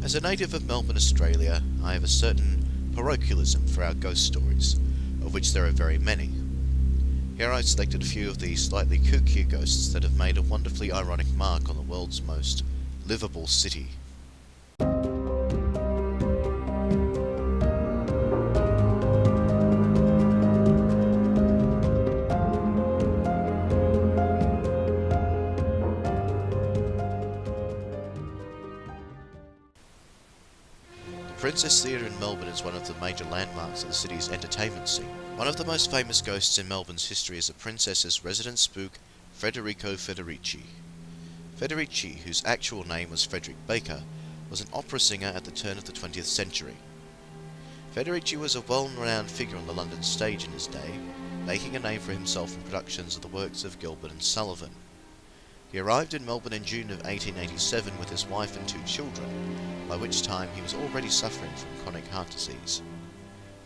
As a native of Melbourne, Australia, I have a certain parochialism for our ghost stories, of which there are very many. Here I selected a few of the slightly kooky ghosts that have made a wonderfully ironic mark on the world's most livable city. The Princess Theatre in Melbourne is one of the major landmarks of the city's entertainment scene. One of the most famous ghosts in Melbourne's history is the princess's resident spook, Federici. Federici, whose actual name was Frederick Baker, was an opera singer at the turn of the 20th century. Federici was a well-renowned figure on the London stage in his day, making a name for himself in productions of the works of Gilbert and Sullivan. He arrived in Melbourne in June of 1887 with his wife and 2 children, by which time he was already suffering from chronic heart disease.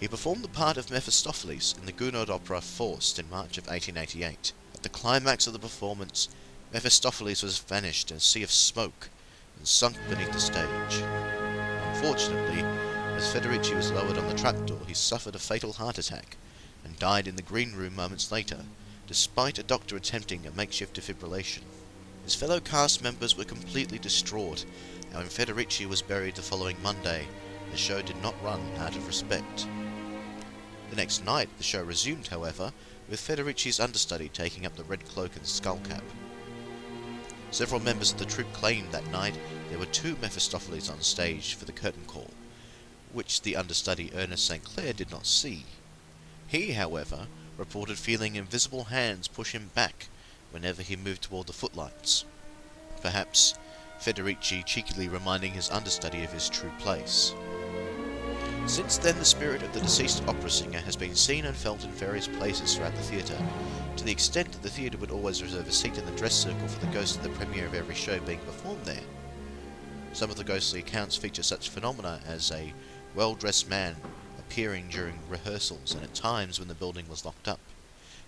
He performed the part of Mephistopheles in the Gounod opera Faust in March of 1888. At the climax of the performance, Mephistopheles was vanished in a sea of smoke and sunk beneath the stage. Unfortunately, as Federici was lowered on the trapdoor, he suffered a fatal heart attack and died in the green room moments later, despite a doctor attempting a makeshift defibrillation. His fellow cast members were completely distraught, and when Federici was buried the following Monday, the show did not run out of respect. The next night, the show resumed, however, with Federici's understudy taking up the red cloak and skullcap. Several members of the troupe claimed that night there were 2 Mephistopheles on stage for the curtain call, which the understudy Ernest St. Clair did not see. He, however, reported feeling invisible hands push him back whenever he moved toward the footlights. Perhaps Federici cheekily reminding his understudy of his true place. Since then, the spirit of the deceased opera singer has been seen and felt in various places throughout the theatre, to the extent that the theatre would always reserve a seat in the dress circle for the ghost at the premiere of every show being performed there. Some of the ghostly accounts feature such phenomena as a well-dressed man appearing during rehearsals and at times when the building was locked up,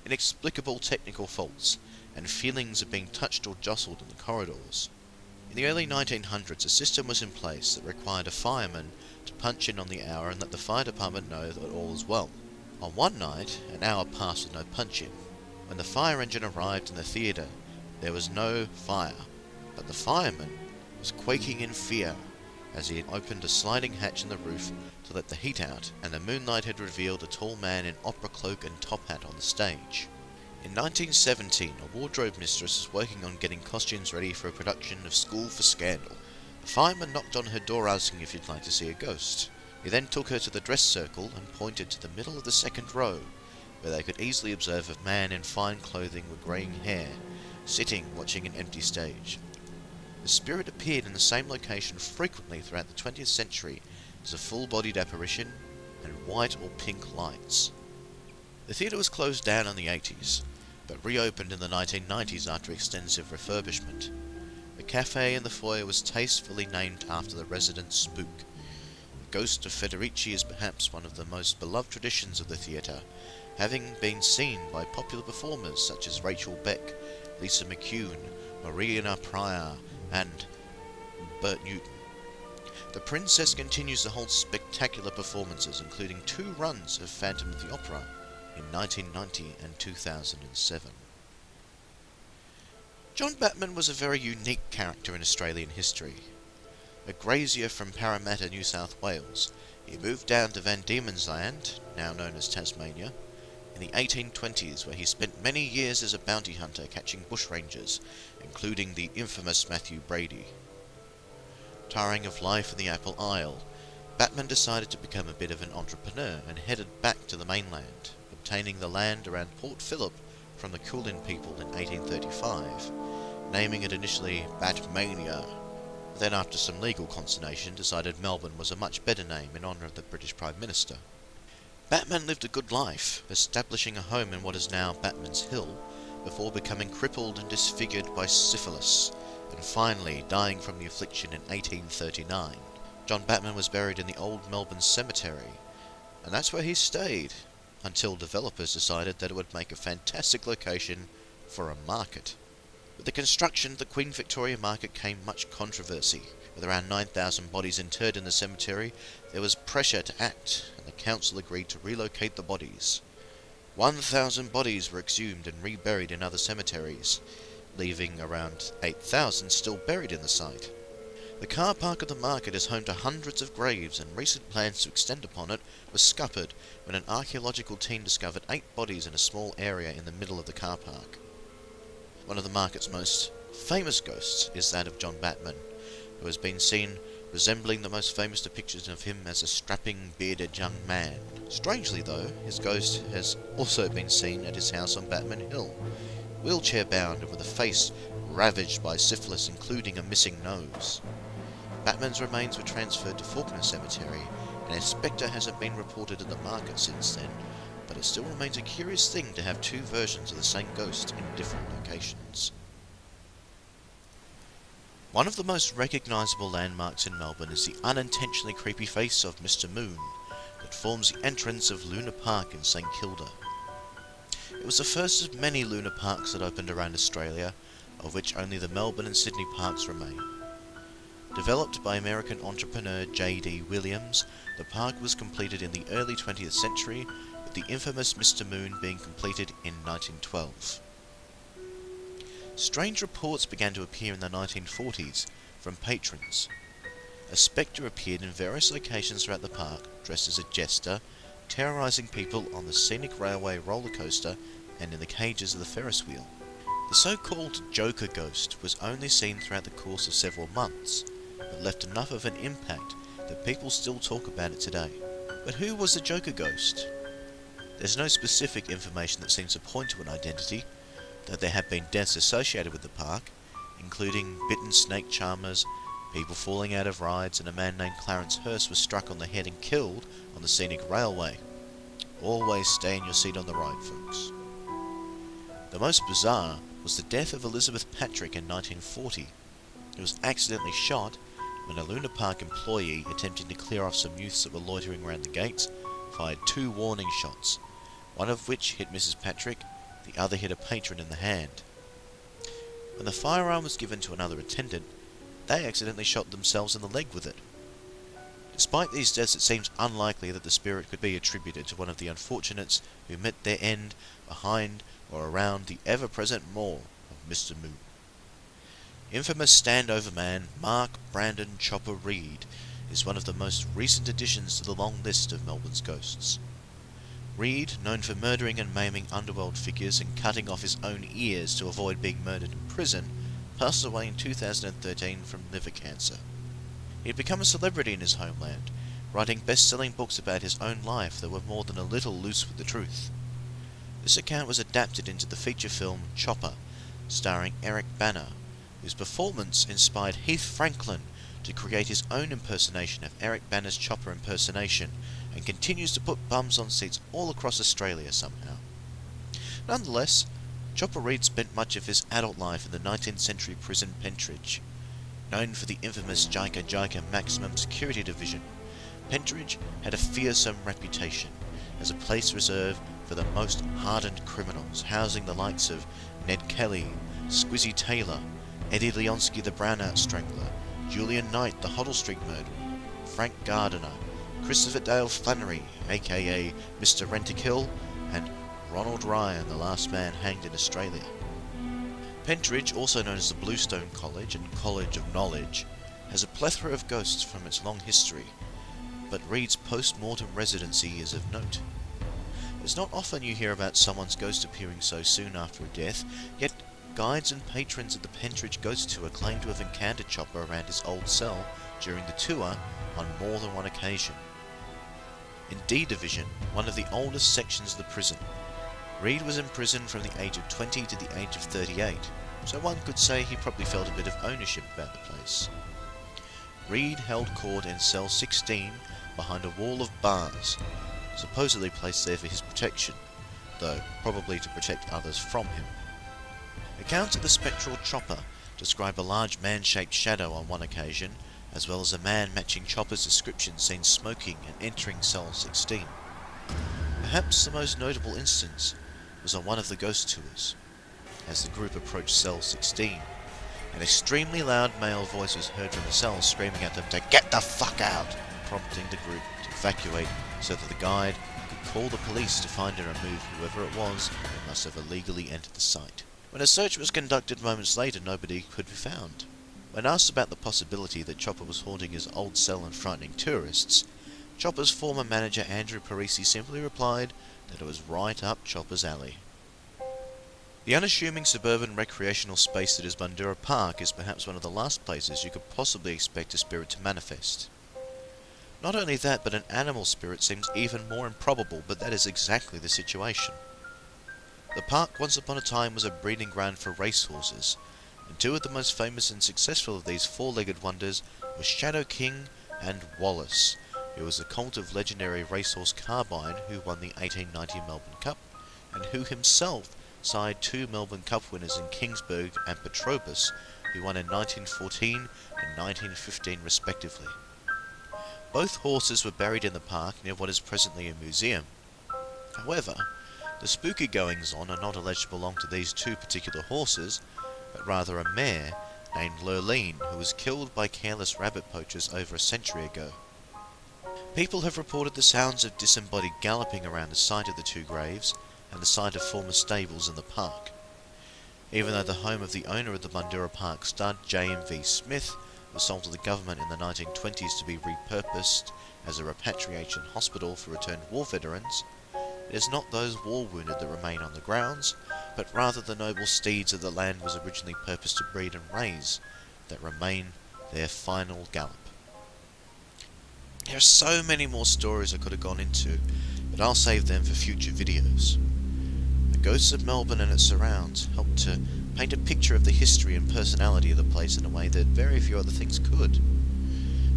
inexplicable technical faults, and feelings of being touched or jostled in the corridors. In the early 1900s, a system was in place that required a fireman to punch in on the hour and let the fire department know that all is well. On one night, an hour passed with no punch-in. When the fire engine arrived in the theatre, there was no fire, but the fireman was quaking in fear as he had opened a sliding hatch in the roof to let the heat out, and the moonlight had revealed a tall man in opera cloak and top hat on the stage. In 1917, a wardrobe mistress was working on getting costumes ready for a production of School for Scandal. The fireman knocked on her door asking if you'd like to see a ghost. He then took her to the dress circle and pointed to the middle of the second row, where they could easily observe a man in fine clothing with greying hair, sitting watching an empty stage. The spirit appeared in the same location frequently throughout the 20th century as a full-bodied apparition and white or pink lights. The theatre was closed down in the 80s, but reopened in the 1990s after extensive refurbishment. The cafe in the foyer was tastefully named after the resident spook. The ghost of Federici is perhaps one of the most beloved traditions of the theatre, having been seen by popular performers such as Rachel Beck, Lisa McCune, Marina Pryor, and Bert Newton. The Princess continues to hold spectacular performances, including 2 runs of Phantom of the Opera in 1990 and 2007. John Batman was a very unique character in Australian history. A grazier from Parramatta, New South Wales, he moved down to Van Diemen's Land, now known as Tasmania, in the 1820s, where he spent many years as a bounty hunter catching bushrangers, including the infamous Matthew Brady. Tiring of life in the Apple Isle, Batman decided to become a bit of an entrepreneur and headed back to the mainland, obtaining the land around Port Phillip from the Kulin people in 1835, naming it initially Batmania. Then, after some legal consternation, decided Melbourne was a much better name in honour of the British Prime Minister. Batman lived a good life, establishing a home in what is now Batman's Hill, before becoming crippled and disfigured by syphilis, and finally dying from the affliction in 1839. John Batman was buried in the old Melbourne cemetery, and that's where he stayed, until developers decided that it would make a fantastic location for a market. With the construction of the Queen Victoria Market came much controversy, With around 9,000 bodies interred in the cemetery, there was pressure to act, and the council agreed to relocate the bodies. 1,000 bodies were exhumed and reburied in other cemeteries, leaving around 8,000 still buried in the site. The car park of the market is home to hundreds of graves, and recent plans to extend upon it were scuppered when an archaeological team discovered 8 bodies in a small area in the middle of the car park. One of the market's most famous ghosts is that of John Batman, who has been seen resembling the most famous depictions of him as a strapping, bearded young man. Strangely though, his ghost has also been seen at his house on Batman Hill, wheelchair-bound and with a face ravaged by syphilis, including a missing nose. Batman's remains were transferred to Faulkner Cemetery, and a spectre hasn't been reported at the market since then, but it still remains a curious thing to have 2 versions of the same ghost in different locations. One of the most recognisable landmarks in Melbourne is the unintentionally creepy face of Mr. Moon that forms the entrance of Luna Park in St Kilda. It was the first of many Luna Parks that opened around Australia, of which only the Melbourne and Sydney parks remain. Developed by American entrepreneur J.D. Williams, the park was completed in the early 20th century, with the infamous Mr. Moon being completed in 1912. Strange reports began to appear in the 1940s from patrons. A spectre appeared in various locations throughout the park, dressed as a jester, terrorising people on the Scenic Railway roller coaster and in the cages of the Ferris wheel. The so-called Joker ghost was only seen throughout the course of several months, but left enough of an impact that people still talk about it today. But who was the Joker ghost? There's no specific information that seems to point to an identity, though there have been deaths associated with the park, including bitten snake charmers, people falling out of rides, and a man named Clarence Hurst was struck on the head and killed on the Scenic Railway. Always stay in your seat on the ride, folks. The most bizarre was the death of Elizabeth Patrick in 1940. He was accidentally shot when a Luna Park employee, attempting to clear off some youths that were loitering around the gates, fired 2 warning shots, one of which hit Mrs. Patrick, the other hit a patron in the hand. When the firearm was given to another attendant, they accidentally shot themselves in the leg with it. Despite these deaths, it seems unlikely that the spirit could be attributed to one of the unfortunates who met their end behind or around the ever-present maw of Mr. Moon. Infamous standover man Mark Brandon Chopper Reid is one of the most recent additions to the long list of Melbourne's ghosts. Reid, known for murdering and maiming underworld figures and cutting off his own ears to avoid being murdered in prison, passed away in 2013 from liver cancer. He had become a celebrity in his homeland, writing best-selling books about his own life that were more than a little loose with the truth. This account was adapted into the feature film Chopper, starring Eric Bana, whose performance inspired Heath Franklin to create his own impersonation of Eric Bana's Chopper impersonation, and continues to put bums on seats all across Australia somehow. Nonetheless, Chopper Reid spent much of his adult life in the 19th century prison Pentridge. Known for the infamous Jika Maximum Security Division, Pentridge had a fearsome reputation as a place reserved for the most hardened criminals, housing the likes of Ned Kelly, Squizzy Taylor, Eddie Leonsky the Brownout Strangler, Julian Knight the Hoddle Street Murderer, Frank Gardiner, Christopher Dale Flannery, a.k.a. Mr. Rent-a-Kill, and Ronald Ryan, the last man hanged in Australia. Pentridge, also known as the Bluestone College and College of Knowledge, has a plethora of ghosts from its long history, but Reid's post-mortem residency is of note. It's not often you hear about someone's ghost appearing so soon after a death, yet guides and patrons of the Pentridge Ghost Tour claim to have encountered Chopper around his old cell during the tour on more than one occasion. In D Division, one of the oldest sections of the prison, Reid was imprisoned from the age of 20 to the age of 38, so one could say he probably felt a bit of ownership about the place. Reid held court in cell 16 behind a wall of bars, supposedly placed there for his protection, though probably to protect others from him. Accounts of the spectral Chopper describe a large man-shaped shadow on one occasion, as well as a man matching Chopper's description seen smoking and entering cell 16. Perhaps the most notable instance was on one of the ghost tours. As the group approached cell 16, An extremely loud male voice was heard from the cells screaming at them to get the fuck out, prompting the group to evacuate so that the guide could call the police to find and remove whoever it was who must have illegally entered the site. When a search was conducted moments later, nobody could be found. When asked about the possibility that Chopper was haunting his old cell and frightening tourists, Chopper's former manager Andrew Parisi simply replied that it was right up Chopper's alley. The unassuming suburban recreational space that is Bundoora Park is perhaps one of the last places you could possibly expect a spirit to manifest. Not only that, but an animal spirit seems even more improbable, but that is exactly the situation. The park once upon a time was a breeding ground for racehorses, and two of the most famous and successful of these four-legged wonders were Shadow King and Wallace, who was the colt of legendary racehorse Carbine who won the 1890 Melbourne Cup, and who himself side two Melbourne Cup winners in Kingsburg and Petrobus, who won in 1914 and 1915 respectively. Both horses were buried in the park near what is presently a museum. However, the spooky goings-on are not alleged to belong to these two particular horses, but rather a mare named Lurleen, who was killed by careless rabbit poachers over a century ago. People have reported the sounds of disembodied galloping around the site of the two graves and the site of former stables in the park. Even though the home of the owner of the Bundoora Park stud, J.M.V. Smith, was sold to the government in the 1920s to be repurposed as a repatriation hospital for returned war veterans, it is not those war wounded that remain on the grounds, but rather the noble steeds that the land was originally purposed to breed and raise that remain their final gallop. There are so many more stories I could have gone into, but I'll save them for future videos. The ghosts of Melbourne and its surrounds help to paint a picture of the history and personality of the place in a way that very few other things could.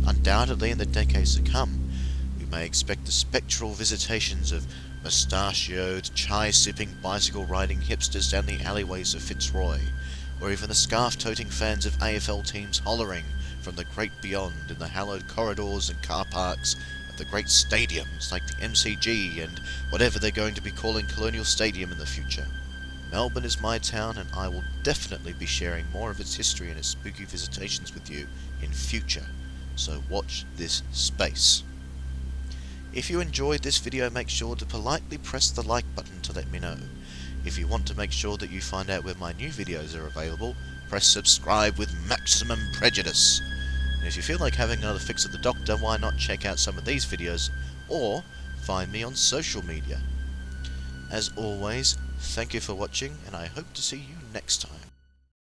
Undoubtedly, in the decades to come, we may expect the spectral visitations of mustachioed, chai-sipping, bicycle-riding hipsters down the alleyways of Fitzroy, or even the scarf-toting fans of AFL teams hollering from the great beyond in the hallowed corridors and car parks of the great stadiums like the MCG and whatever they're going to be calling Colonial Stadium in the future. Melbourne is my town, and I will definitely be sharing more of its history and its spooky visitations with you in future, so watch this space. If you enjoyed this video, make sure to politely press the like button to let me know. If you want to make sure that you find out where my new videos are available, press subscribe with maximum prejudice. And if you feel like having another fix of the Doctor, why not check out some of these videos, or find me on social media. As always, thank you for watching, and I hope to see you next time.